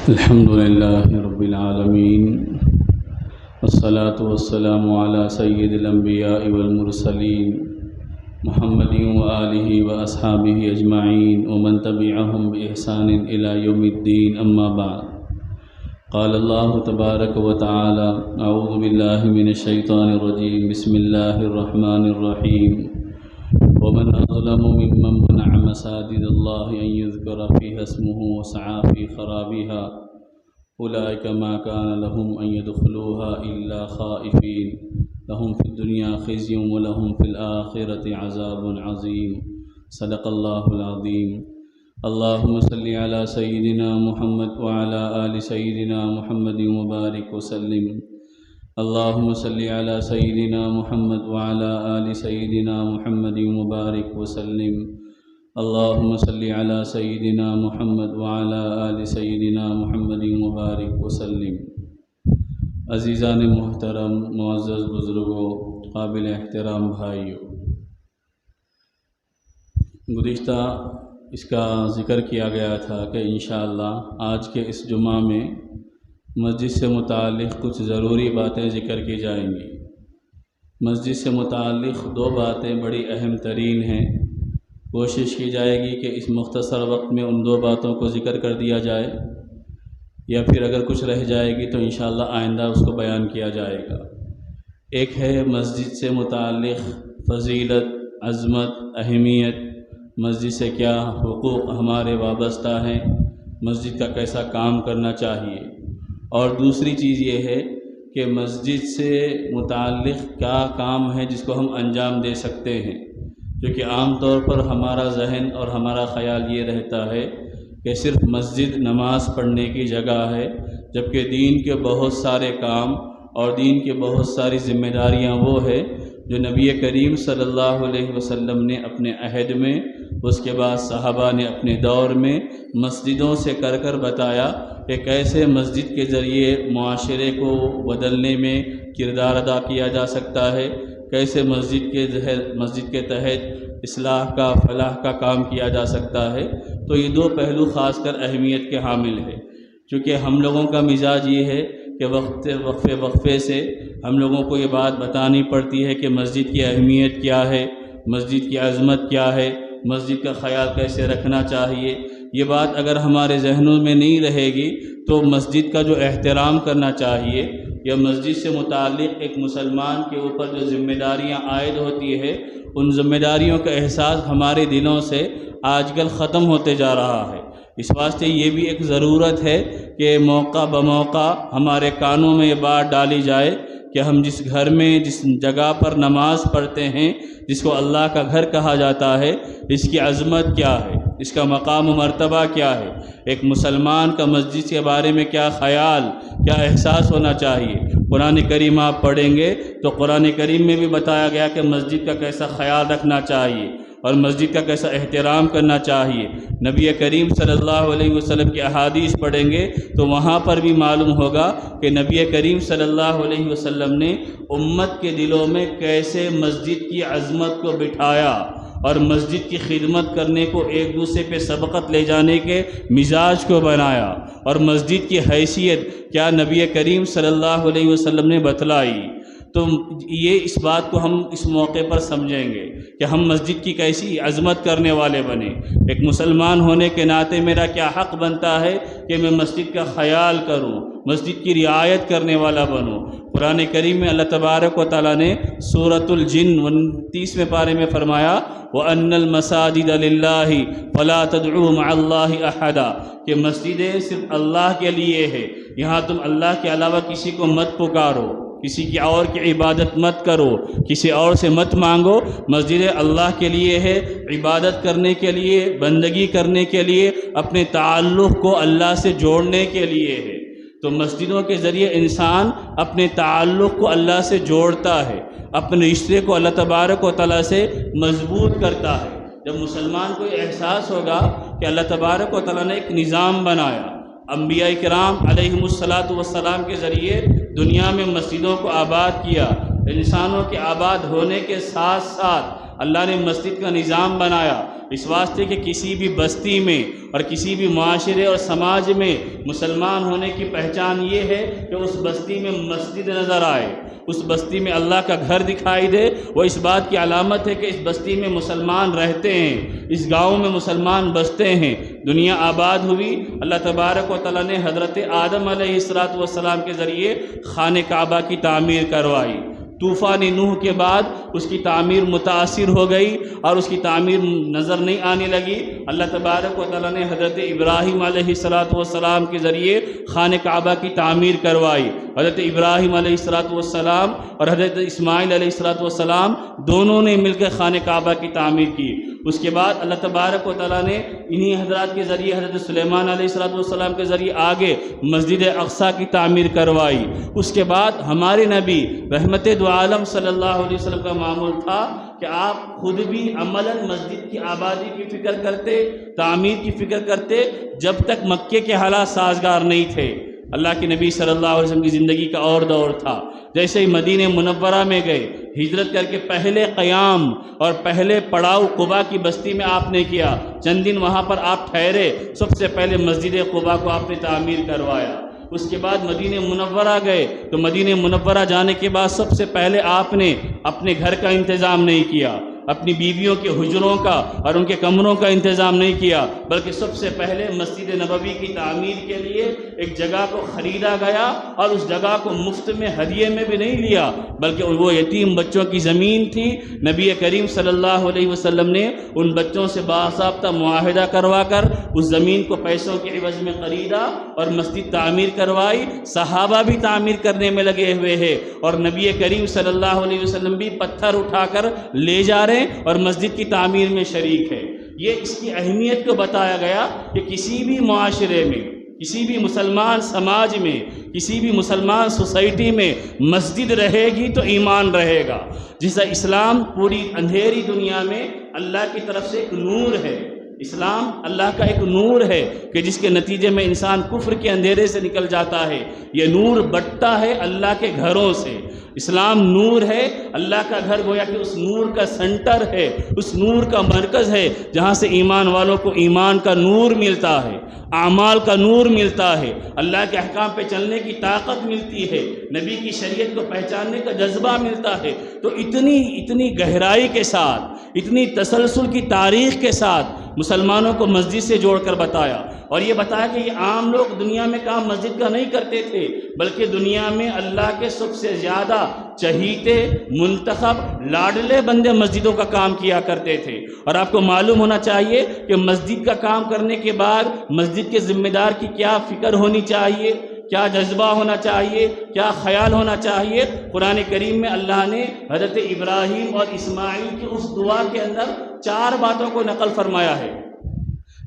الحمد لله رب العالمين والصلاة والسلام على سيد الأنبياء والمرسلين محمد وآله وأصحابه أجمعين ومن تبعهم بإحسان إلى يوم الدين أما بعد قال الله تبارك وتعالى أعوذ بالله من الشيطان الرجيم بسم الله الرحمن الرحيم ومن أظلم ممن منع مساجد الله أن يذكر فيها اسمه وسعى في خرابها أولئك ما كان لهم أن يدخلوها إلا خائفين لهم في الدنيا خزي ولهم في الآخرة عذاب عظيم صدق الله العظيم اللهم صل على سيدنا محمد وعلى آل سيدنا محمد وبارك وسلم اللهم صل على سيدنا محمد وعلى آل سيدنا محمد وبارك وسلم اللهم صل على سيدنا محمد وعلى آل سيدنا محمد وبارك وسلم عزیزان محترم، معزز بزرگوں، قابل احترام بھائیوں، گزشتہ اس کا ذکر کیا گیا تھا کہ انشاءاللہ آج کے اس جمعہ میں مسجد سے متعلق کچھ ضروری باتیں ذکر کی جائیں گی۔ مسجد سے متعلق دو باتیں بڑی اہم ترین ہیں، کوشش کی جائے گی کہ اس مختصر وقت میں ان دو باتوں کو ذکر کر دیا جائے، یا پھر اگر کچھ رہ جائے گی تو انشاءاللہ آئندہ اس کو بیان کیا جائے گا۔ ایک ہے مسجد سے متعلق فضیلت، عظمت، اہمیت، مسجد سے کیا حقوق ہمارے وابستہ ہیں، مسجد کا کیسا کام کرنا چاہیے، اور دوسری چیز یہ ہے کہ مسجد سے متعلق کیا کام ہے جس کو ہم انجام دے سکتے ہیں، کیونکہ عام طور پر ہمارا ذہن اور ہمارا خیال یہ رہتا ہے کہ صرف مسجد نماز پڑھنے کی جگہ ہے، جبکہ دین کے بہت سارے کام اور دین کی بہت ساری ذمہ داریاں وہ ہے جو نبی کریم صلی اللہ علیہ وسلم نے اپنے عہد میں، اس کے بعد صحابہ نے اپنے دور میں مسجدوں سے کر بتایا کہ کیسے مسجد کے ذریعے معاشرے کو بدلنے میں کردار ادا کیا جا سکتا ہے، کیسے مسجد کے تحت اصلاح کا، فلاح کا کام کیا جا سکتا ہے۔ تو یہ دو پہلو خاص کر اہمیت کے حامل ہے، چونکہ ہم لوگوں کا مزاج یہ ہے کہ وقفے سے ہم لوگوں کو یہ بات بتانی پڑتی ہے کہ مسجد کی اہمیت کیا ہے، مسجد کی عظمت کیا ہے، مسجد کا خیال کیسے رکھنا چاہیے۔ یہ بات اگر ہمارے ذہنوں میں نہیں رہے گی تو مسجد کا جو احترام کرنا چاہیے، یا مسجد سے متعلق ایک مسلمان کے اوپر جو ذمہ داریاں عائد ہوتی ہے، ان ذمہ داریوں کا احساس ہمارے دلوں سے آج کل ختم ہوتے جا رہا ہے۔ اس واسطے یہ بھی ایک ضرورت ہے کہ موقع بموقع ہمارے کانوں میں یہ بات ڈالی جائے کہ ہم جس گھر میں، جس جگہ پر نماز پڑھتے ہیں، جس کو اللہ کا گھر کہا جاتا ہے، اس کی عظمت کیا ہے، اس کا مقام و مرتبہ کیا ہے، ایک مسلمان کا مسجد کے بارے میں کیا خیال، کیا احساس ہونا چاہیے۔ قرآن کریم آپ پڑھیں گے تو قرآن کریم میں بھی بتایا گیا کہ مسجد کا کیسا خیال رکھنا چاہیے اور مسجد کا کیسا احترام کرنا چاہیے۔ نبی کریم صلی اللہ علیہ وسلم کی احادیث پڑھیں گے تو وہاں پر بھی معلوم ہوگا کہ نبی کریم صلی اللہ علیہ وسلم نے امت کے دلوں میں کیسے مسجد کی عظمت کو بٹھایا اور مسجد کی خدمت کرنے کو، ایک دوسرے پہ سبقت لے جانے کے مزاج کو بنایا، اور مسجد کی حیثیت کیا نبی کریم صلی اللہ علیہ وسلم نے بتلائی۔ تو یہ اس بات کو ہم اس موقع پر سمجھیں گے کہ ہم مسجد کی کیسی عظمت کرنے والے بنیں۔ ایک مسلمان ہونے کے ناطے میرا کیا حق بنتا ہے کہ میں مسجد کا خیال کروں، مسجد کی رعایت کرنے والا بنوں۔ قرآن کریم میں اللہ تبارک و تعالیٰ نے سورۃ الجن 29ویں پارے میں فرمایا وَأَنَّ الْمَسَاجِدَ لِلَّهِ فَلَا تَدْعُوا مَعَ اللَّهِ أَحَدًا، کہ مسجدیں صرف اللہ کے لیے ہے، یہاں تم اللہ کے علاوہ کسی کو مت پکارو، کسی کی اور کی عبادت مت کرو، کسی اور سے مت مانگو۔ مسجدیں اللہ کے لیے ہے، عبادت کرنے کے لیے، بندگی کرنے کے لیے، اپنے تعلق کو اللہ سے جوڑنے کے لیے ہے۔ تو مسجدوں کے ذریعے انسان اپنے تعلق کو اللہ سے جوڑتا ہے، اپنے رشتے کو اللہ تبارک و تعالیٰ سے مضبوط کرتا ہے۔ جب مسلمان کو یہ احساس ہوگا کہ اللہ تبارک و تعالیٰ نے ایک نظام بنایا، انبیاء کرام علیہم السلام کے ذریعے دنیا میں مسجدوں کو آباد کیا، انسانوں کے آباد ہونے کے ساتھ ساتھ اللہ نے مسجد کا نظام بنایا اس واسطے کہ کسی بھی بستی میں اور کسی بھی معاشرے اور سماج میں مسلمان ہونے کی پہچان یہ ہے کہ اس بستی میں مسجد نظر آئے، اس بستی میں اللہ کا گھر دکھائی دے۔ وہ اس بات کی علامت ہے کہ اس بستی میں مسلمان رہتے ہیں، اس گاؤں میں مسلمان بستے ہیں۔ دنیا آباد ہوئی، اللہ تبارک و تعالیٰ نے حضرت آدم علیہ السلام کے ذریعے خانہ کعبہ کی تعمیر کروائی۔ طوفان نوح کے بعد اس کی تعمیر متاثر ہو گئی اور اس کی تعمیر نظر نہیں آنے لگی۔ اللہ تبارک و تعالیٰ نے حضرت ابراہیم علیہ السلام کے ذریعے خانہ کعبہ کی تعمیر کروائی۔ حضرت ابراہیم علیہ السلام اور حضرت اسماعیل علیہ السلام دونوں نے مل کر خانہ کعبہ کی تعمیر کی۔ اس کے بعد اللہ تبارک و تعالیٰ نے انہی حضرات کے ذریعے حضرت سلیمان علیہ السلام کے ذریعے آگے مسجد اقصیٰ کی تعمیر کروائی۔ اس کے بعد ہمارے نبی رحمت دو عالم صلی اللہ علیہ وسلم کا معمول تھا کہ آپ خود بھی عملاً مسجد کی آبادی کی فکر کرتے، تعمیر کی فکر کرتے، جب تک مکے کے حالات سازگار نہیں تھے۔ اللہ کے نبی صلی اللہ علیہ وسلم کی زندگی کا اور دور تھا۔ جیسے ہی مدینہ منورہ میں گئے، ہجرت کر کے پہلے قیام اور پہلے پڑاؤ قباء کی بستی میں آپ نے کیا۔ چند دن وہاں پر آپ ٹھہرے، سب سے پہلے مسجد قباء کو آپ نے تعمیر کروایا۔ اس کے بعد مدینہ منورہ گئے تو مدینہ منورہ جانے کے بعد سب سے پہلے آپ نے اپنے گھر کا انتظام نہیں کیا، اپنی بیویوں کے حجروں کا اور ان کے کمروں کا انتظام نہیں کیا، بلکہ سب سے پہلے مسجد نبوی کی تعمیر کے لیے ایک جگہ کو خریدا گیا اور اس جگہ کو مفت میں ہدیے میں بھی نہیں لیا، بلکہ وہ یتیم بچوں کی زمین تھی۔ نبی کریم صلی اللہ علیہ وسلم نے ان بچوں سے باضابطہ معاہدہ کروا کر اس زمین کو پیسوں کے عوض میں خریدا اور مسجد تعمیر کروائی۔ صحابہ بھی تعمیر کرنے میں لگے ہوئے ہیں اور نبی کریم صلی اللہ علیہ وسلم بھی پتھر اٹھا کر لے جا رہے اور مسجد کی تعمیر میں شریک ہے۔ یہ اس کی اہمیت کو بتایا گیا کہ کسی بھی معاشرے میں، کسی بھی مسلمان سماج میں، کسی بھی مسلمان سوسائٹی میں مسجد رہے گی تو ایمان رہے گا۔ جیسا اسلام پوری اندھیری دنیا میں اللہ کی طرف سے ایک نور ہے، اسلام اللہ کا ایک نور ہے کہ جس کے نتیجے میں انسان کفر کے اندھیرے سے نکل جاتا ہے۔ یہ نور بٹتا ہے اللہ کے گھروں سے۔ اسلام نور ہے، اللہ کا گھر گویا کہ اس نور کا سنٹر ہے، اس نور کا مرکز ہے جہاں سے ایمان والوں کو ایمان کا نور ملتا ہے، اعمال کا نور ملتا ہے، اللہ کے احکام پہ چلنے کی طاقت ملتی ہے، نبی کی شریعت کو پہچاننے کا جذبہ ملتا ہے۔ تو اتنی گہرائی کے ساتھ، اتنی تسلسل کی تاریخ کے ساتھ مسلمانوں کو مسجد سے جوڑ کر بتایا، اور یہ بتایا کہ یہ عام لوگ دنیا میں کام مسجد کا نہیں کرتے تھے، بلکہ دنیا میں اللہ کے سب سے زیادہ چہیتے، منتخب، لاڈلے بندے مسجدوں کا کام کیا کرتے تھے۔ اور آپ کو معلوم ہونا چاہیے کہ مسجد کا کام کرنے کے بعد مسجد کے ذمہ دار کی کیا فکر ہونی چاہیے، کیا جذبہ ہونا چاہیے، کیا خیال ہونا چاہیے۔ قرآن کریم میں اللہ نے حضرت ابراہیم اور اسماعیل کی اس دعا کے اندر 4 باتوں کو نقل فرمایا ہے۔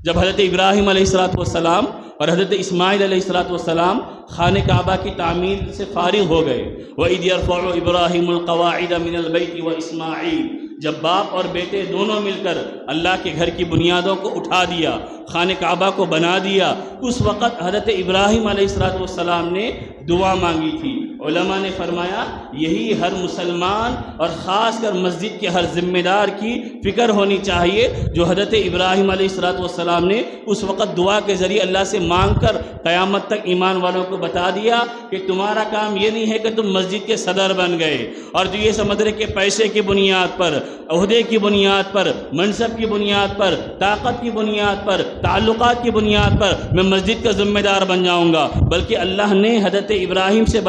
جب حضرت ابراہیم علیہ السلام اور حضرت اسماعیل علیہ السلام خانہ کعبہ کی تعمیر سے فارغ ہو گئے، وَإِذْ يَرْفَعُ إِبْرَاهِيمُ الْقَوَاعِدَ مِنَ الْبَيْتِ وَإِسْمَاعِيلُ، جب باپ اور بیٹے دونوں مل کر اللہ کے گھر کی بنیادوں کو اٹھا دیا، خانہ کعبہ کو بنا دیا، اس وقت حضرت ابراہیم علیہ السلام نے دعا مانگی تھی۔ علماء نے فرمایا یہی ہر مسلمان اور خاص کر مسجد کے ہر ذمہ دار کی فکر ہونی چاہیے، جو حضرت ابراہیم علیہ السلام نے اس وقت دعا کے ذریعے اللہ سے مانگ کر قیامت تک ایمان والوں کو بتا دیا کہ تمہارا کام یہ نہیں ہے کہ تم مسجد کے صدر بن گئے اور جو یہ سمجھ رہے کہ پیسے کی بنیاد پر، عہدے کی بنیاد پر، منصب کی بنیاد پر، طاقت کی بنیاد پر، تعلقات کی بنیاد پر میں مسجد کا ذمہ دار بن جاؤں گا، بلکہ اللہ نے حضرت ابراہیم سے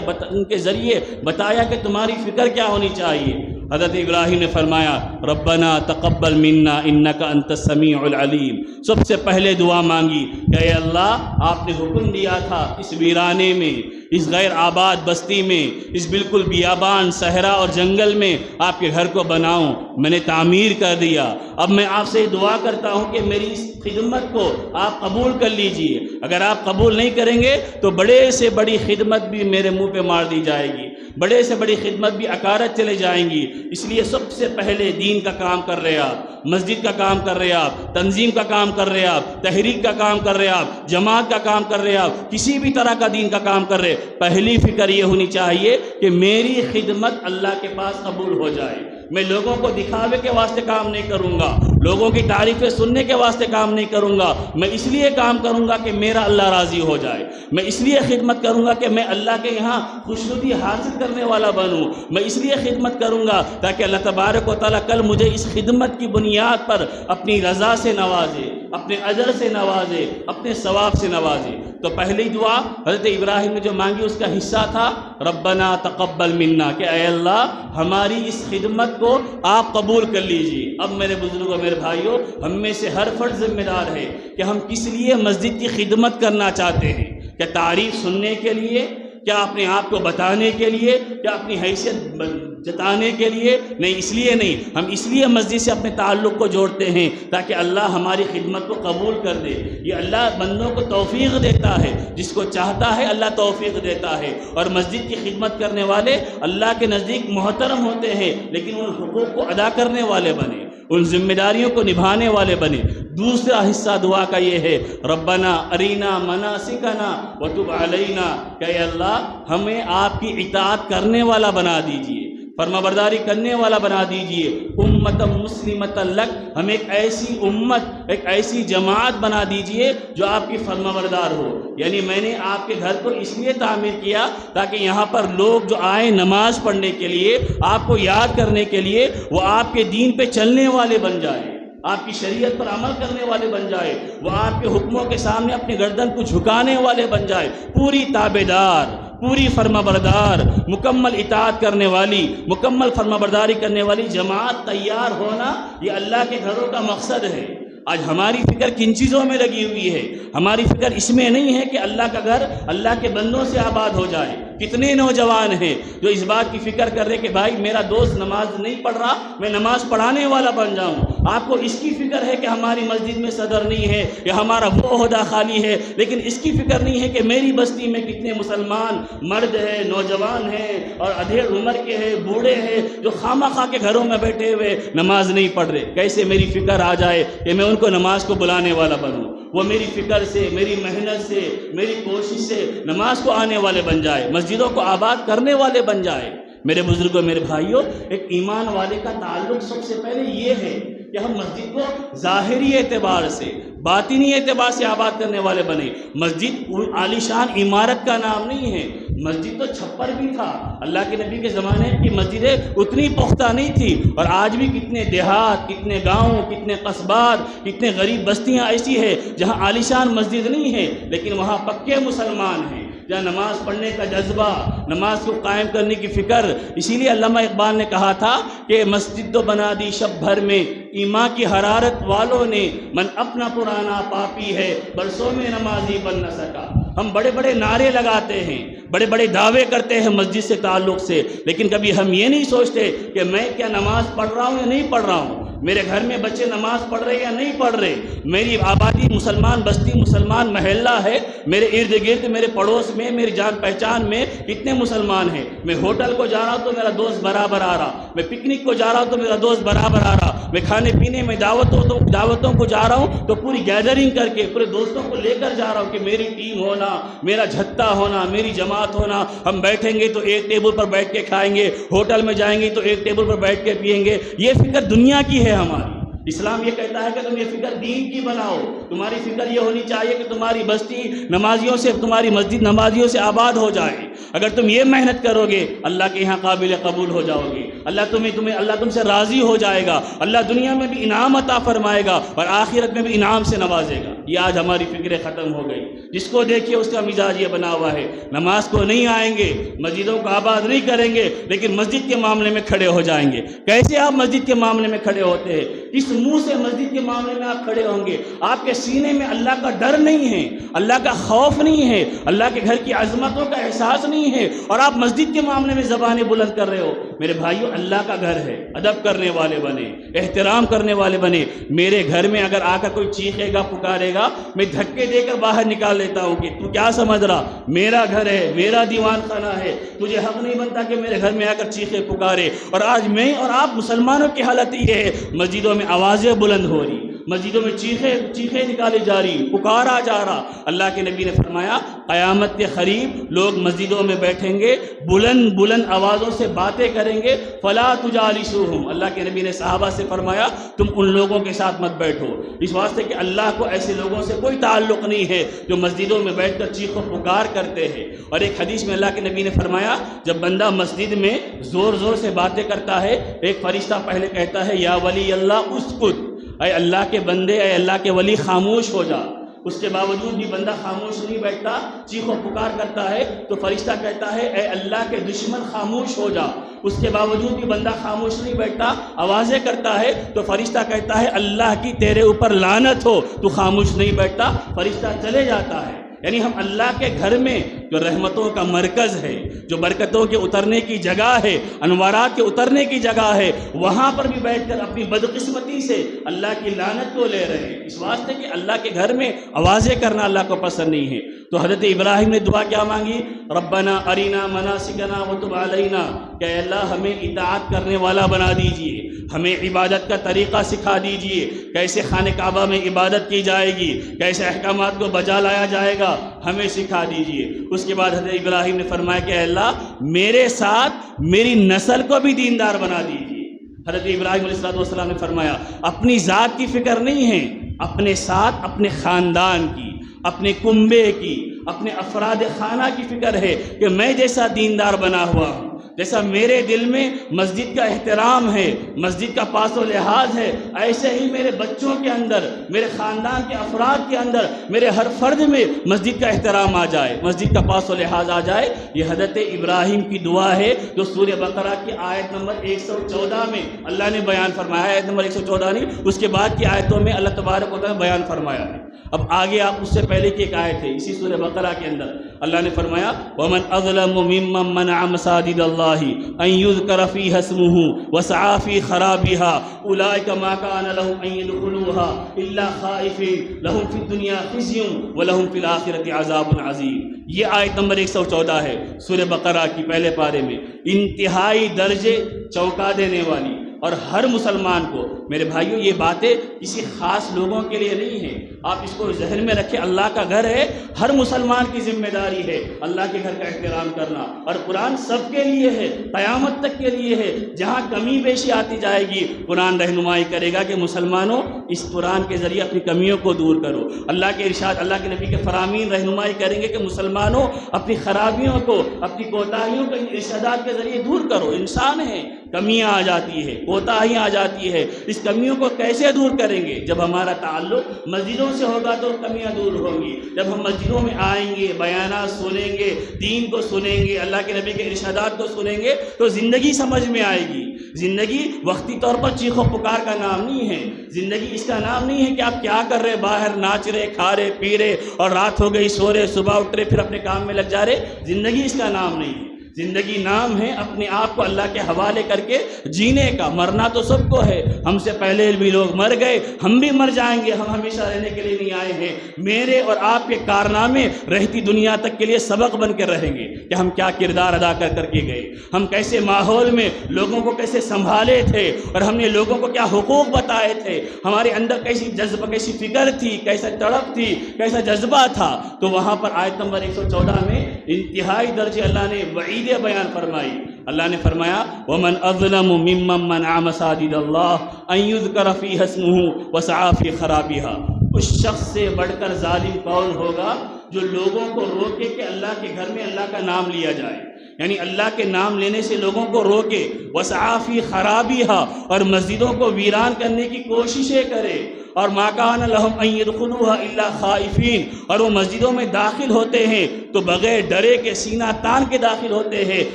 ان کے ذریعے بتایا کہ تمہاری فکر کیا ہونی چاہیے۔ حضرت ابراہیم نے فرمایا ربنا تقبل منا انک انت السمیع العلیم، سب سے پہلے دعا مانگی کہ اے اللہ آپ نے حکم دیا تھا اس ویرانے میں، اس غیر آباد بستی میں، اس بالکل بیابان صحرا اور جنگل میں آپ کے گھر کو بناؤں، میں نے تعمیر کر دیا، اب میں آپ سے دعا کرتا ہوں کہ میری اس خدمت کو آپ قبول کر لیجئے، اگر آپ قبول نہیں کریں گے تو بڑے سے بڑی خدمت بھی میرے منہ پہ مار دی جائے گی، بڑے سے بڑی خدمت بھی اکارت چلے جائیں گی، اس لیے سب سے پہلے دین کا کام کر رہے آپ، مسجد کا کام کر رہے آپ، تنظیم کا کام کر رہے آپ، تحریک کا کام کر رہے آپ، جماعت کا کام کر رہے آپ، کسی بھی طرح کا دین کا کام کر رہے، پہلی فکر یہ ہونی چاہیے کہ میری خدمت اللہ کے پاس قبول ہو جائے، میں لوگوں کو دکھاوے کے واسطے کام نہیں کروں گا، لوگوں کی تعریفیں سننے کے واسطے کام نہیں کروں گا، میں اس لیے کام کروں گا کہ میرا اللہ راضی ہو جائے، میں اس لیے خدمت کروں گا کہ میں اللہ کے یہاں خوشنودی حاصل کرنے والا بنوں، میں اس لیے خدمت کروں گا تاکہ اللہ تبارک و تعالیٰ کل مجھے اس خدمت کی بنیاد پر اپنی رضا سے نوازے، اپنے اجر سے نوازے، اپنے ثواب سے نوازے۔ تو پہلی دعا حضرت ابراہیم نے جو مانگی اس کا حصہ تھا ربنا تقبل منا، کہ اے اللہ ہماری اس خدمت کو آپ قبول کر لیجیے۔ اب میرے بزرگوں، میرے بھائیوں، ہم میں سے ہر فرد ذمہ دار ہے کہ ہم کس لیے مسجد کی خدمت کرنا چاہتے ہیں؟ کیا تعریف سننے کے لیے؟ کیا اپنے آپ کو بتانے کے لیے؟ کیا اپنی حیثیت جتانے کے لیے؟ نہیں، اس لیے نہیں، ہم اس لیے مسجد سے اپنے تعلق کو جوڑتے ہیں تاکہ اللہ ہماری خدمت کو قبول کر دے۔ یہ اللہ بندوں کو توفیق دیتا ہے، جس کو چاہتا ہے اللہ توفیق دیتا ہے، اور مسجد کی خدمت کرنے والے اللہ کے نزدیک محترم ہوتے ہیں، لیکن ان حقوق کو ادا کرنے والے بنے، ان ذمہ داریوں کو نبھانے والے بنے۔ دوسرا حصہ دعا کا یہ ہے ربنا ارینا مناسکنا وتب علینا، کہ اے اللہ ہمیں آپ کی اطاعت کرنے والا بنا دیجئے، فرما برداری کرنے والا بنا دیجئے، امت مسلمت لک، ہمیں ایک ایسی امت، ایک ایسی جماعت بنا دیجئے جو آپ کی فرما بردار ہو۔ یعنی میں نے آپ کے گھر کو اس لیے تعمیر کیا تاکہ یہاں پر لوگ جو آئیں نماز پڑھنے کے لیے، آپ کو یاد کرنے کے لیے، وہ آپ کے دین پہ چلنے والے بن جائیں، آپ کی شریعت پر عمل کرنے والے بن جائے، وہ آپ کے حکموں کے سامنے اپنی گردن کو جھکانے والے بن جائے، پوری تابعدار، پوری فرما بردار، مکمل اطاعت کرنے والی، مکمل فرما برداری کرنے والی جماعت تیار ہونا، یہ اللہ کے گھروں کا مقصد ہے۔ آج ہماری فکر کن چیزوں میں لگی ہوئی ہے؟ ہماری فکر اس میں نہیں ہے کہ اللہ کا گھر اللہ کے بندوں سے آباد ہو جائے۔ کتنے نوجوان ہیں جو اس بات کی فکر کر رہے کہ بھائی میرا دوست نماز نہیں پڑھ رہا، میں نماز پڑھانے والا بن جاؤں۔ آپ کو اس کی فکر ہے کہ ہماری مسجد میں صدر نہیں ہے یا ہمارا وہ عہدہ خالی ہے، لیکن اس کی فکر نہیں ہے کہ میری بستی میں کتنے مسلمان مرد ہیں، نوجوان ہیں اور ادھیڑ عمر کے ہیں، بوڑھے ہیں، جو خواہ کے گھروں میں بیٹھے ہوئے نماز نہیں پڑھ رہے۔ کیسے میری فکر آ جائے کہ میں ان کو نماز کو بلانے والا بنوں، وہ میری فکر سے، میری محنت سے، میری کوشش سے نماز کو آنے والے بن جائے، مسجدوں کو آباد کرنے والے بن جائے۔ میرے بزرگوں، میرے بھائیوں، ایک ایمان والے کا تعلق سب سے پہلے یہ ہے کہ ہم مسجد کو ظاہری اعتبار سے، باطنی اعتبار سے آباد کرنے والے بنے۔ مسجد عالیشان عمارت کا نام نہیں ہے، مسجد تو چھپر بھی تھا۔ اللہ کے نبی کے زمانے کی مسجدیں اتنی پختہ نہیں تھی، اور آج بھی کتنے دیہات، کتنے گاؤں، کتنے قصبات، کتنے غریب بستیاں ایسی ہیں جہاں عالیشان مسجد نہیں ہے، لیکن وہاں پکے مسلمان ہیں، جہاں نماز پڑھنے کا جذبہ، نماز کو قائم کرنے کی فکر۔ اسی لیے علامہ اقبال نے کہا تھا کہ مسجد تو بنا دی شب بھر میں ایمان کی حرارت والوں نے، من اپنا پرانا پاپی ہے برسوں میں نمازی بن نہ سکا۔ ہم بڑے بڑے نعرے لگاتے ہیں، بڑے بڑے دعوے کرتے ہیں مسجد سے تعلق سے، لیکن کبھی ہم یہ نہیں سوچتے کہ میں کیا نماز پڑھ رہا ہوں یا نہیں پڑھ رہا ہوں، میرے گھر میں بچے نماز پڑھ رہے یا نہیں پڑھ رہے، میری آبادی مسلمان بستی، مسلمان محلہ ہے، میرے ارد گرد، میرے پڑوس میں، میری جان پہچان میں کتنے مسلمان ہیں۔ میں ہوٹل کو جا رہا ہوں تو میرا دوست برابر آ رہا، میں پکنک کو جا رہا ہوں تو میرا دوست برابر آ رہا، میں کھانے پینے میں دعوتوں کو جا رہا ہوں تو پوری گیدرنگ کر کے پورے دوستوں کو لے کر جا رہا ہوں کہ میری ٹیم ہونا، میرا جھتہ ہونا، میری جماعت ہونا۔ ہم بیٹھیں گے تو ایک ٹیبل پر بیٹھ کے کھائیں گے، ہوٹل میں جائیں گے تو ایک ٹیبل پر بیٹھ کے پئیں گے۔ یہ فکر دنیا کی ہے ہماری۔ اسلام یہ کہتا ہے کہ تم یہ فکر دین کی بناؤ، تمہاری فکر یہ ہونی چاہیے کہ تمہاری بستی نمازیوں سے، تمہاری مسجد نمازیوں سے آباد ہو جائے۔ اگر تم یہ محنت کرو گے اللہ کے یہاں قابل قبول ہو جاؤ گے، اللہ تم سے راضی ہو جائے گا، اللہ دنیا میں بھی انعام عطا فرمائے گا اور آخرت میں بھی انعام سے نوازے گا۔ یہ آج ہماری فکریں ختم ہو گئی، جس کو دیکھیے اس کا مزاج یہ بنا ہوا ہے، نماز کو نہیں آئیں گے، مسجدوں کو آباد نہیں کریں گے، لیکن مسجد کے معاملے میں کھڑے ہو جائیں گے۔ کیسے آپ مسجد کے معاملے میں کھڑے ہوتے ہیں؟ کس منہ سے مسجد کے معاملے میں آپ کھڑے ہوں گے؟ آپ کے سینے میں اللہ کا ڈر نہیں ہے، اللہ کا خوف نہیں ہے، اللہ کے گھر کی عظمتوں کا احساس نہیں ہے، اور آپ مسجد کے معاملے میں زبانیں بلند کر رہے ہو۔ میرے بھائیو، اللہ کا گھر ہے، ادب کرنے والے بنے، احترام کرنے والے بنے۔ میرے گھر میں اگر آ کر کوئی چیخے گا، پکارے گا، میں دھکے دے کر باہر نکال لیتا ہوں کہ تو کیا سمجھ رہا، میرا گھر ہے، میرا دیوان خانہ ہے، تجھے حق نہیں بنتا کہ میرے گھر میں آ کر چیخے پکارے۔ اور آج میں اور آپ مسلمانوں کی حالت یہ ہے، مسجدوں میں آوازیں بلند ہو رہی، مسجدوں میں چیخیں نکالی جا رہی، پکارا جا رہا۔ اللہ کے نبی نے فرمایا قیامت کے قریب لوگ مسجدوں میں بیٹھیں گے، بلند بلند آوازوں سے باتیں کریں گے، فلا تجالسوہم، اللہ کے نبی نے صحابہ سے فرمایا تم ان لوگوں کے ساتھ مت بیٹھو، اس واسطے کہ اللہ کو ایسے لوگوں سے کوئی تعلق نہیں ہے جو مسجدوں میں بیٹھ کر چیخ و پکار کرتے ہیں۔ اور ایک حدیث میں اللہ کے نبی نے فرمایا جب بندہ مسجد میں زور زور سے باتیں کرتا ہے، ایک فرشتہ پہلے کہتا ہے یا ولی اللہ اسکت، اے اللہ کے بندے، اے اللہ کے ولی خاموش ہو جا۔ اس کے باوجود بھی بندہ خاموش نہیں بیٹھتا، چیخ و پکار کرتا ہے، تو فرشتہ کہتا ہے اے اللہ کے دشمن خاموش ہو جا۔ اس کے باوجود بھی بندہ خاموش نہیں بیٹھتا، آوازیں کرتا ہے، تو فرشتہ کہتا ہے اللہ کی تیرے اوپر لعنت ہو، تو خاموش نہیں بیٹھتا، فرشتہ چلے جاتا ہے۔ یعنی ہم اللہ کے گھر میں جو رحمتوں کا مرکز ہے، جو برکتوں کے اترنے کی جگہ ہے، انوارات کے اترنے کی جگہ ہے، وہاں پر بھی بیٹھ کر اپنی بدقسمتی سے اللہ کی لعنت کو لے رہے ہیں، اس واسطے کہ اللہ کے گھر میں آوازیں کرنا اللہ کو پسند نہیں ہے۔ تو حضرت ابراہیم نے دعا کیا مانگی؟ ربنا ارینا مناسکنا وتب علینا، کہ اللہ ہمیں اطاعت کرنے والا بنا دیجئے، ہمیں عبادت کا طریقہ سکھا دیجئے، کیسے خانہ کعبہ میں عبادت کی جائے گی، کیسے احکامات کو بجا لایا جائے گا، ہمیں سکھا دیجئے۔ اس کے بعد حضرت ابراہیم نے فرمایا کہ اے اللہ میرے ساتھ میری نسل کو بھی دیندار بنا دیجئے۔ حضرت ابراہیم علیہ السلام نے فرمایا اپنی ذات کی فکر نہیں ہے، اپنے ساتھ اپنے خاندان کی، اپنے کنبے کی، اپنے افراد خانہ کی فکر ہے کہ میں جیسا دیندار بنا ہوا ہوں، جیسا میرے دل میں مسجد کا احترام ہے، مسجد کا پاس و لحاظ ہے، ایسے ہی میرے بچوں کے اندر، میرے خاندان کے افراد کے اندر، میرے ہر فرد میں مسجد کا احترام آ جائے، مسجد کا پاس و لحاظ آ جائے۔ یہ حضرت ابراہیم کی دعا ہے جو سورہ بقرہ کی آیت نمبر 114 میں اللہ نے بیان فرمایا، آیت نمبر 114 نہیں، اس کے بعد کی آیتوں میں اللہ تبارک و تعالیٰ نے بیان فرمایا ہے۔ اب آگے آپ اس سے پہلے کی ایک آیت ہے اسی سورہ بقرہ کے اندر اللہ نے فرمایا وَمَنْ أَظْلَمُ مِمَّنْ مَنَعَ مَسَاجِدَ اللَّهِ أَنْ يُذْكَرَ فِيهَا اسْمُهُ وَسَعَىٰ فِي خَرَابِهَا أُولَٰئِكَ مَا كَانَ لَهُمْ أَنْ يَدْخُلُوهَا إِلَّا خَائِفِينَ لَهُمْ فِي الدُّنْيَا خِزْيٌ وَلَهُمْ فِي الْآخِرَةِ عَذَابٌ عَظِيمٌ۔ یہ آیت نمبر 114 ہے سورہ بقرہ کی پہلے پارے میں، انتہائی درجے چونکا دینے والی، اور ہر مسلمان کو، میرے بھائیوں یہ باتیں کسی خاص لوگوں کے لیے نہیں ہیں، آپ اس کو ذہن میں رکھیں، اللہ کا گھر ہے، ہر مسلمان کی ذمہ داری ہے اللہ کے گھر کا احترام کرنا، اور قرآن سب کے لیے ہے، قیامت تک کے لیے ہے۔ جہاں کمی بیشی آتی جائے گی قرآن رہنمائی کرے گا کہ مسلمانوں اس قرآن کے ذریعے اپنی کمیوں کو دور کرو۔ اللہ کے ارشاد، اللہ کے نبی کے فرامین رہنمائی کریں گے کہ مسلمانوں اپنی خرابیوں کو، اپنی کوتاہیوں کو ارشادات کے ذریعے دور کرو۔ انسان ہے، کمیاں آ جاتی ہے، کوتاہیاں آ جاتی ہے، اس کمیوں کو کیسے دور کریں گے؟ جب ہمارا تعلق مسجدوں سے ہوگا تو کمیاں دور ہوں گی۔ جب ہم مسجدوں میں آئیں گے، بیانات سنیں گے، دین کو سنیں گے، اللہ کے نبی کے ارشادات کو سنیں گے تو زندگی سمجھ میں آئے گی۔ زندگی وقتی طور پر چیخ و پکار کا نام نہیں ہے، زندگی اس کا نام نہیں ہے کہ آپ کیا کر رہے، باہر ناچ رہے، کھا رہے، پی رہے اور رات ہو گئی سو رہے، صبح اٹھ رہے پھر اپنے کام میں لگ جا رہے۔ زندگی اس کا نام نہیں ہے۔ زندگی نام ہے اپنے آپ کو اللہ کے حوالے کر کے جینے کا۔ مرنا تو سب کو ہے، ہم سے پہلے بھی لوگ مر گئے، ہم بھی مر جائیں گے، ہم ہمیشہ رہنے کے لیے نہیں آئے ہیں۔ میرے اور آپ کے کارنامے رہتی دنیا تک کے لیے سبق بن کر رہیں گے کہ ہم کیا کردار ادا کر کے گئے، ہم کیسے ماحول میں لوگوں کو کیسے سنبھالے تھے، اور ہم نے لوگوں کو کیا حقوق بتائے تھے، ہمارے اندر کیسی جذبہ، کیسی فکر تھی، کیسا تڑپ تھی، کیسا جذبہ تھا۔ تو وہاں پر آیت نمبر 114 میں انتہائی درجے اللہ نے وعید بیان فرمائی۔ اللہ نے فرمایا وَمَنْ أَظْلَمُ مِمَّنْ مَنَعَ مَسَاجِدَ اللَّهِ أَنْ يُذْكَرَ فِيهَا اسْمُهُ وَسَعَىٰ فِي خَرَابِهَا۔ اس شخص سے بڑھ کر ظالم کون ہوگا جو لوگوں کو روکے کہ اللہ کے گھر میں اللہ کا نام لیا جائے، یعنی اللہ کے نام لینے سے لوگوں کو روکے، وَسَعَىٰ فِي خَرَابِهَا، اور مسجدوں کو ویران کرنے کی کوششیں کرے، اور مَا كَانَ لَهُمْ أَن يَدْخُلُوهَا إِلَّا خَائِفِينَ، اور وہ مسجدوں میں داخل ہوتے ہیں تو بغیر ڈرے کے، سینہ تان کے داخل ہوتے ہیں،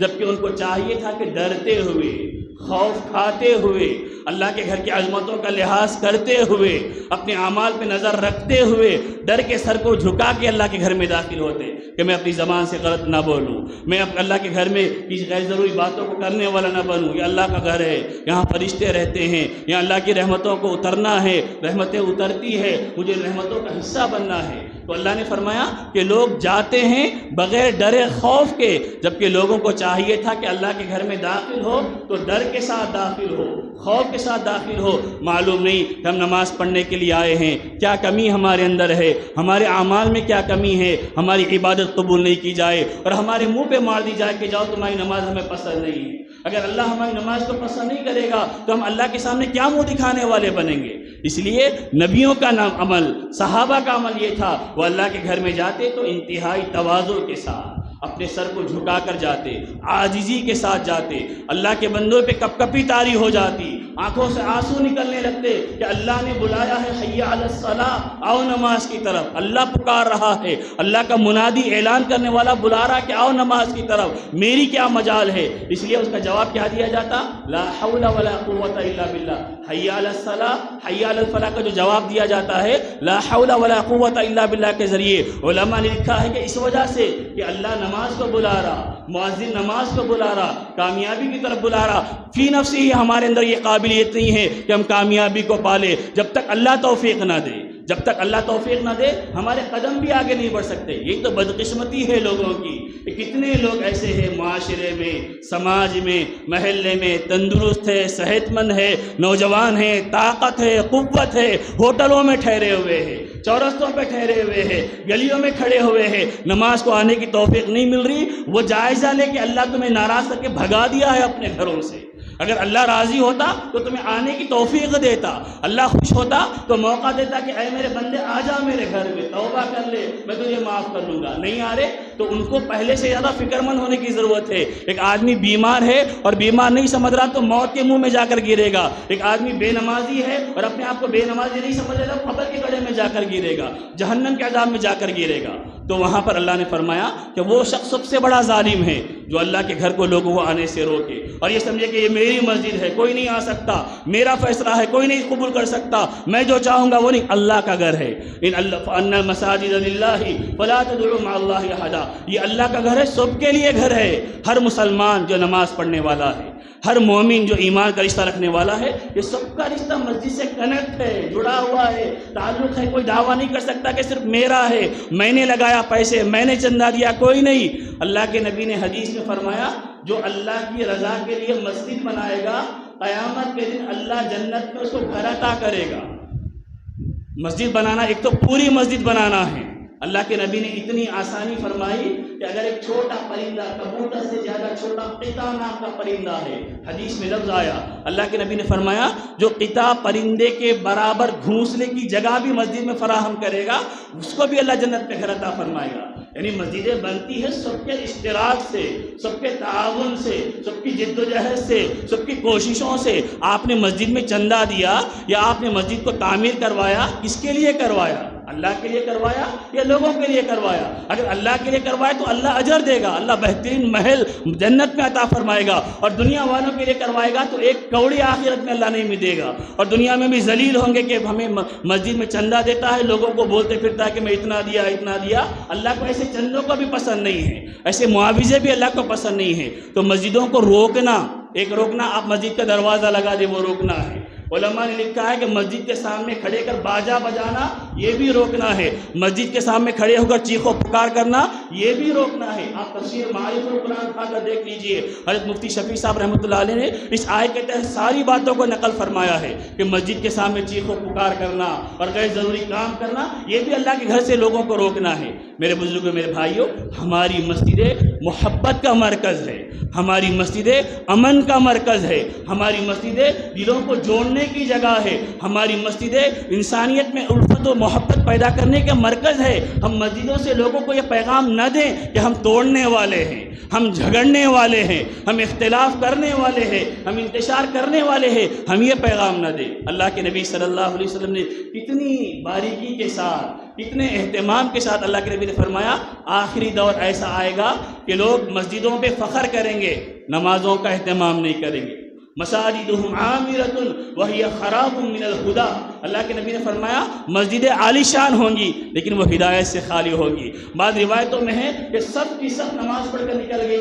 جبکہ ان کو چاہیے تھا کہ ڈرتے ہوئے، خوف کھاتے ہوئے، اللہ کے گھر کی عظمتوں کا لحاظ کرتے ہوئے، اپنے اعمال پہ نظر رکھتے ہوئے، ڈر کے سر کو جھکا کے اللہ کے گھر میں داخل ہوتے کہ میں اپنی زبان سے غلط نہ بولوں، میں اللہ کے گھر میں کسی غیر ضروری باتوں کو کرنے والا نہ بنوں۔ یہ اللہ کا گھر ہے، یہاں فرشتے رہتے ہیں، یہاں اللہ کی رحمتوں کو اترنا ہے، رحمتیں اترتی ہے، مجھے رحمتوں کا حصہ بننا ہے۔ تو اللہ نے فرمایا کہ لوگ جاتے ہیں بغیر ڈرے خوف کے، جبکہ لوگوں کو چاہیے تھا کہ اللہ کے گھر میں داخل ہو تو ڈر کے ساتھ داخل ہو، خوف کے ساتھ داخل ہو، معلوم نہیں کہ ہم نماز پڑھنے کے لیے آئے ہیں، کیا کمی ہمارے اندر ہے، ہمارے اعمال میں کیا کمی ہے، ہماری عبادت قبول نہیں کی جائے اور ہمارے منہ پہ مار دی جائے کہ جاؤ تمہاری نماز ہمیں پسند نہیں ہے۔ اگر اللہ ہماری نماز کو پسند نہیں کرے گا تو ہم اللہ کے سامنے کیا منہ دکھانے والے بنیں گے؟ اس لیے نبیوں کا عمل، صحابہ کا عمل یہ تھا، وہ اللہ کے گھر میں جاتے تو انتہائی تواضع کے ساتھ اپنے سر کو جھکا کر جاتے، عاجزی کے ساتھ جاتے، اللہ کے بندوں پہ کپ کپی طاری ہو جاتی، آنکھوں سے آنسو نکلنے لگتے کہ اللہ نے بلایا ہے، حی علی الصلاۃ، آؤ نماز کی طرف، اللہ پکار رہا ہے، اللہ کا منادی اعلان کرنے والا بلا رہا کہ آؤ نماز کی طرف، میری کیا مجال ہے؟ اس لیے اس کا جواب کیا دیا جاتا؟ لا حول ولا قوت الا باللہ، حی علی الصلاۃ، حی علی الفلاح کا جو جواب دیا جاتا ہے لا حول ولا قوت الا باللہ کے ذریعے، علماء نے لکھا ہے کہ اس وجہ سے کہ اللہ نماز کو بلا رہا، مؤذن نماز کو بلا رہا، کامیابی کی طرف بلا رہا، فی نفسی ہی ہمارے اندر یہ قابلیت نہیں ہے کہ ہم کامیابی کو پالے، جب تک اللہ توفیق نہ دے، جب تک اللہ توفیق نہ دے ہمارے قدم بھی آگے نہیں بڑھ سکتے۔ یہی تو بدقسمتی ہے لوگوں کی کہ کتنے لوگ ایسے ہیں معاشرے میں، سماج میں، محلے میں، تندرست ہے، صحت مند ہے، نوجوان ہے، طاقت ہے، قوت ہے، ہوٹلوں میں ٹھہرے ہوئے ہیں، چورستوں پہ ٹھہرے ہوئے ہیں، گلیوں میں کھڑے ہوئے ہیں، نماز کو آنے کی توفیق نہیں مل رہی۔ وہ جائزہ لے کہ اللہ تمہیں ناراض کر کے بھگا دیا ہے اپنے گھروں سے۔ اگر اللہ راضی ہوتا تو تمہیں آنے کی توفیق دیتا، اللہ خوش ہوتا تو موقع دیتا کہ اے میرے بندے آ جا میرے گھر میں، توبہ کر لے، میں تجھے معاف کر لوں گا۔ نہیں آ رہے تو ان کو پہلے سے زیادہ فکر مند ہونے کی ضرورت ہے۔ ایک آدمی بیمار ہے اور بیمار نہیں سمجھ رہا تو موت کے منہ میں جا کر گرے گا۔ ایک آدمی بے نمازی ہے اور اپنے آپ کو بے نمازی نہیں سمجھ رہا تو قبر کے گڑھے میں جا کر گرے گا، جہنم کے عذاب میں جا کر گرے گا۔ تو وہاں پر اللہ نے فرمایا کہ وہ شخص سب سے بڑا ظالم ہے جو اللہ کے گھر کو لوگوں کو آنے سے روکے اور یہ سمجھے کہ یہ میری مسجد ہے، کوئی نہیں آ سکتا، میرا فیصلہ ہے، کوئی نہیں قبول کر سکتا، میں جو چاہوں گا وہ نہیں۔ اللہ کا گھر ہے، ان المساجد للہ فلا تدعوا مع اللہ احدا، یہ اللہ کا گھر ہے، سب کے لیے گھر ہے۔ ہر مسلمان جو نماز پڑھنے والا ہے، ہر مومن جو ایمان کا رشتہ رکھنے والا ہے، یہ سب کا رشتہ مسجد سے کنیکٹ ہے، جڑا ہوا ہے، تعلق ہے۔ کوئی دعویٰ نہیں کر سکتا کہ صرف میرا ہے، میں نے لگایا پیسے، میں نے چندہ دیا، کوئی نہیں۔ اللہ کے نبی نے حدیث میں فرمایا جو اللہ کی رضا کے لیے مسجد بنائے گا، قیامت کے دن اللہ جنت میں اس کو گھر عطا کرے گا۔ مسجد بنانا ایک تو پوری مسجد بنانا ہے۔ اللہ کے نبی نے اتنی آسانی فرمائی کہ اگر ایک چھوٹا پرندہ، کبوتر سے زیادہ چھوٹا قطع نام کا پرندہ ہے، حدیث میں لفظ آیا، اللہ کے نبی نے فرمایا جو قطع پرندے کے برابر گھونسلے کی جگہ بھی مسجد میں فراہم کرے گا، اس کو بھی اللہ جنت میں گھر عطا فرمائے گا۔ یعنی مسجدیں بنتی ہے سب کے اشتراک سے، سب کے تعاون سے، سب کی جد و جہد سے، سب کی کوششوں سے۔ آپ نے مسجد میں چندہ دیا یا آپ نے مسجد کو تعمیر کروایا، کس کے لیے کروایا؟ اللہ کے لیے کروایا یا لوگوں کے لیے کروایا؟ اگر اللہ کے لیے کروایا تو اللہ اجر دے گا، اللہ بہترین محل جنت میں عطا فرمائے گا، اور دنیا والوں کے لیے کروائے گا تو ایک کوڑی آخرت میں اللہ نہیں دے گا، اور دنیا میں بھی ذلیل ہوں گے کہ ہمیں مسجد میں چندہ دیتا ہے، لوگوں کو بولتے پھرتا ہے کہ میں اتنا دیا اتنا دیا۔ اللہ کو ایسے چندوں کو بھی پسند نہیں ہے، ایسے معاوضے بھی اللہ کو پسند نہیں ہے۔ تو مسجدوں کو روکنا، ایک روکنا آپ مسجد کا دروازہ لگا دے وہ روکنا ہے۔ علماء نے لکھا ہے کہ مسجد کے سامنے کھڑے کر باجا بجانا یہ بھی روکنا ہے، مسجد کے سامنے کھڑے ہو کر چیخ و پکار کرنا یہ بھی روکنا ہے۔ آپ تفسیر معارف القرآن اٹھا کر دیکھ لیجئے، حضرت مفتی شفیع صاحب رحمۃ اللہ علیہ نے اس آیت کے تحت ساری باتوں کو نقل فرمایا ہے کہ مسجد کے سامنے چیخ و پکار کرنا اور غیر ضروری کام کرنا یہ بھی اللہ کے گھر سے لوگوں کو روکنا ہے۔ میرے بزرگوں، میرے بھائیوں، ہماری مسجدیں محبت کا مرکز ہے، ہماری مسجدیں امن کا مرکز ہے، ہماری مسجدیں دلوں کو جوڑنے کی جگہ ہے، ہماری مسجدیں انسانیت میں الفت و محبت پیدا کرنے کے مرکز ہے۔ ہم مسجدوں سے لوگوں کو یہ پیغام نہ دیں کہ ہم توڑنے والے ہیں، ہم جھگڑنے والے ہیں، ہم اختلاف کرنے والے ہیں، ہم انتشار کرنے والے ہیں، ہم یہ پیغام نہ دیں۔ اللہ کے نبی صلی اللہ علیہ وسلم نے کتنی باریکی کے ساتھ، کتنے اہتمام کے ساتھ اللہ کے نبی نے فرمایا آخری دور ایسا آئے گا کہ لوگ مسجدوں پہ فخر کریں گے، نمازوں کا اہتمام نہیں کریں گے۔ مساجدہم عامرۃ وہی خراب من الہدی، اللہ کے نبی نے فرمایا مسجدیں عالی شان ہوں گی لیکن وہ ہدایت سے خالی ہوں گی۔ بعض روایتوں میں ہے کہ سب کی سب نماز پڑھ کر نکلے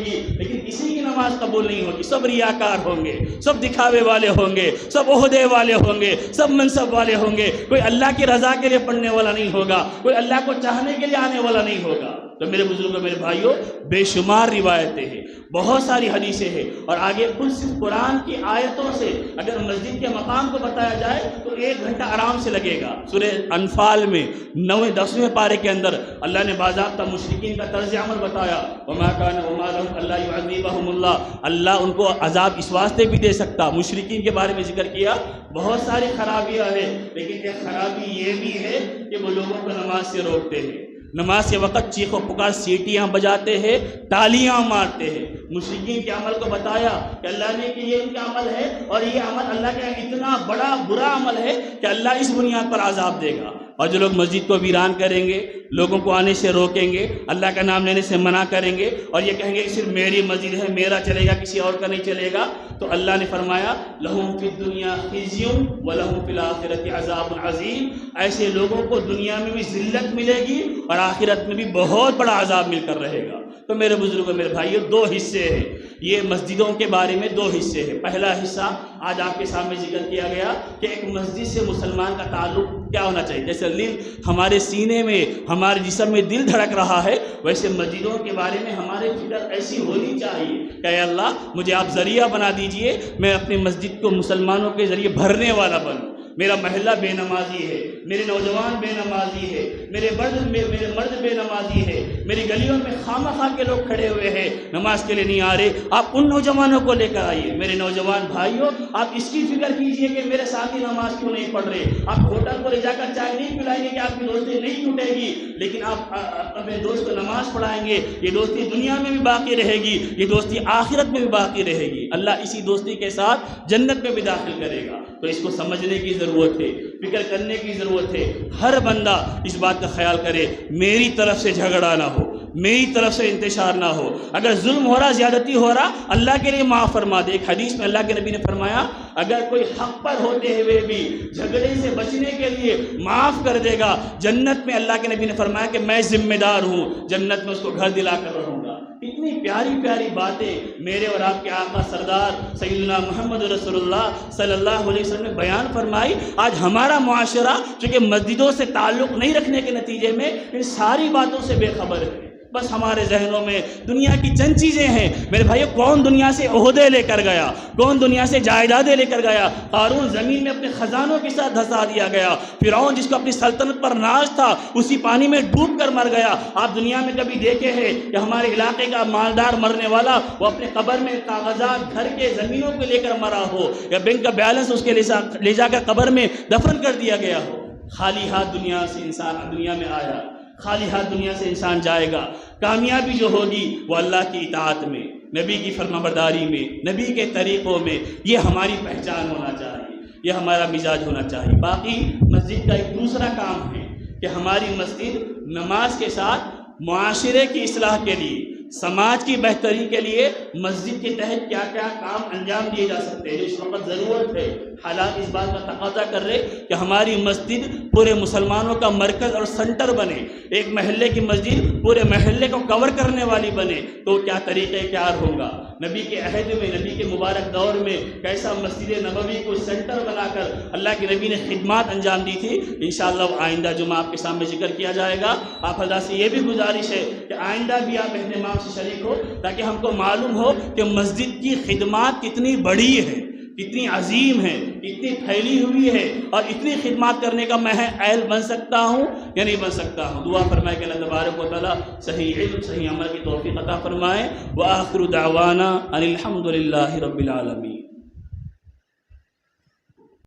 گی لیکن کسی کی نماز قبول نہیں ہوگی، سب ریاکار ہوں گے، سب دکھاوے والے ہوں گے، سب عہدے والے ہوں گے، سب منصب والے ہوں گے، کوئی اللہ کی رضا کے لیے پڑھنے والا نہیں ہوگا، کوئی اللہ کو چاہنے کے لیے آنے والا نہیں ہوگا۔ تو میرے بزرگوں میرے بھائیوں بے شمار روایتیں ہیں، بہت ساری حدیثیں ہیں، اور آگے کل صرف قرآن کی آیتوں سے اگر مسجد کے مقام کو بتایا جائے تو 1 گھنٹہ آرام سے لگے گا۔ سورہ انفال میں 9-10ویں پارے کے اندر اللہ نے باضابطہ مشرکین کا طرز عمل بتایا، وما كان وما لهم الا يعذبهم الله، اللہ ان کو عذاب اس واسطے بھی دے سکتا۔ مشرکین کے بارے میں ذکر کیا، بہت ساری خرابیاں ہیں، لیکن ایک خرابی یہ بھی ہے کہ وہ لوگوں کو نماز سے روکتے ہیں، نماز کے وقت چیخ و پکار سیٹیاں بجاتے ہیں، تالیاں مارتے ہیں۔ مشرکین کے عمل کو بتایا کہ اللہ نے کہ یہ ان کا عمل ہے، اور یہ عمل اللہ کا اتنا بڑا برا عمل ہے کہ اللہ اس بنیاد پر عذاب دے گا۔ اور جو لوگ مسجد کو ویران کریں گے، لوگوں کو آنے سے روکیں گے، اللہ کا نام لینے سے منع کریں گے، اور یہ کہیں گے کہ صرف میری مسجد ہے، میرا چلے گا، کسی اور کا نہیں چلے گا، تو اللہ نے فرمایا لہم فی الدنیا خزی ولہم فی الآخرۃ عذاب عظیم، ایسے لوگوں کو دنیا میں بھی ذلت ملے گی اور آخرت میں بھی بہت بڑا عذاب مل کر رہے گا۔ تو میرے بزرگوں میرے بھائیوں 2 حصے ہیں، یہ مسجدوں کے بارے میں 2 حصے ہیں۔ پہلا حصہ آج آپ کے سامنے ذکر کیا گیا کہ ایک مسجد سے مسلمان کا تعلق کیا ہونا چاہیے۔ جیسے دل ہمارے سینے میں، ہمارے جسم میں دل دھڑک رہا ہے، ویسے مسجدوں کے بارے میں ہمارے فکر ایسی ہونی چاہیے کہ اے اللہ مجھے آپ ذریعہ بنا دیجئے، میں اپنی مسجد کو مسلمانوں کے ذریعے بھرنے والا بنوں۔ میرا محلہ بے نمازی ہے، میرے نوجوان بے نمازی ہے، میرے مرد بے نمازی ہے، میری گلیوں میں خواہ مخواہ کے لوگ کھڑے ہوئے ہیں، نماز کے لیے نہیں آ رہے، آپ ان نوجوانوں کو لے کر آئیے۔ میرے نوجوان بھائیوں، آپ اس کی فکر کیجئے کہ میرے ساتھی نماز کیوں نہیں پڑھ رہے۔ آپ ہوٹل کو لے جا کر چائے نہیں پلائیں گے کہ آپ کی دوستی نہیں ٹوٹے گی، لیکن آپ اپنے دوست کو نماز پڑھائیں گے، یہ دوستی دنیا میں بھی باقی رہے گی، یہ دوستی آخرت میں بھی باقی رہے گی، اللہ اسی دوستی کے ساتھ جنت میں بھی داخل کرے گا۔ تو اس کو سمجھنے کی ضرورت ہے، فکر کرنے کی ضرورت ہے۔ ہر بندہ اس بات کا خیال کرے میری طرف سے جھگڑا نہ ہو، میری طرف سے انتشار نہ ہو، اگر ظلم ہو رہا، زیادتی ہو رہا، اللہ کے لیے معاف فرما دے۔ ایک حدیث میں اللہ کے نبی نے فرمایا اگر کوئی حق پر ہوتے ہوئے بھی جھگڑے سے بچنے کے لیے معاف کر دے گا، جنت میں اللہ کے نبی نے فرمایا کہ میں ذمہ دار ہوں، جنت میں اس کو گھر دلا کر رہوں گا۔ اتنی پیاری پیاری باتیں میرے اور آپ کے آقا سردار سیدنا محمد رسول اللہ صلی اللہ علیہ وسلم نے بیان فرمائی۔ آج ہمارا معاشرہ چونکہ مسجدوں سے تعلق نہیں رکھنے کے نتیجے میں ان ساری باتوں سے بے خبر ہے، بس ہمارے ذہنوں میں دنیا کی چند چیزیں ہیں۔ میرے بھائیو، کون دنیا سے عہدے لے کر گیا، کون دنیا سے جائیدادیں لے کر گیا؟ قارون زمین میں اپنے خزانوں کے ساتھ دھسا دیا گیا، فرعون جس کو اپنی سلطنت پر ناز تھا اسی پانی میں ڈوب کر مر گیا۔ آپ دنیا میں کبھی دیکھے ہیں کہ ہمارے علاقے کا مالدار مرنے والا وہ اپنے قبر میں کاغذات گھر کے زمینوں کو لے کر مرا ہو، یا بینک کا بیلنس اس کے لے جا کر قبر میں دفن کر دیا گیا ہو؟ خالی ہاتھ دنیا سے انسان دنیا میں آیا، خالی ہاتھ دنیا سے انسان جائے گا۔ کامیابی جو ہوگی وہ اللہ کی اطاعت میں، نبی کی فرمانبرداری میں، نبی کے طریقوں میں، یہ ہماری پہچان ہونا چاہیے، یہ ہمارا مزاج ہونا چاہیے۔ باقی مسجد کا ایک دوسرا کام ہے کہ ہماری مسجد نماز کے ساتھ معاشرے کی اصلاح کے لیے، سماج کی بہتری کے لیے مسجد کے تحت کیا کیا کام انجام دیے جا سکتے ہیں جو اس وقت ضرورت ہے۔ حالات اس بات کا تقاضا کر رہے کہ ہماری مسجد پورے مسلمانوں کا مرکز اور سنٹر بنے، ایک محلے کی مسجد پورے محلے کو کور کرنے والی بنے، تو کیا طریقہ کار ہوگا؟ نبی کے عہد میں، نبی کے مبارک دور میں کیسا مسجد نبوی کو سنٹر بنا کر اللہ کے نبی نے خدمات انجام دی تھی، انشاءاللہ آئندہ جمعہ آپ کے سامنے ذکر کیا جائے گا۔ آپ حضرات سے یہ بھی گزارش ہے کہ آئندہ بھی آپ اہتمام سے شریک ہو، تاکہ ہم کو معلوم ہو کہ مسجد کی خدمات کتنی بڑی ہے، کتنی عظیم ہے، کتنی پھیلی ہوئی ہے، اور اتنی خدمات کرنے کا میں اہل بن سکتا ہوں یا نہیں بن سکتا ہوں۔ دعا فرمائے کہ اللہ تبارک و تعالیٰ صحیح علم صحیح عمل کی توفیق عطا فرمائے۔ وآخر دعوانا ان الحمد للہ رب العالمین۔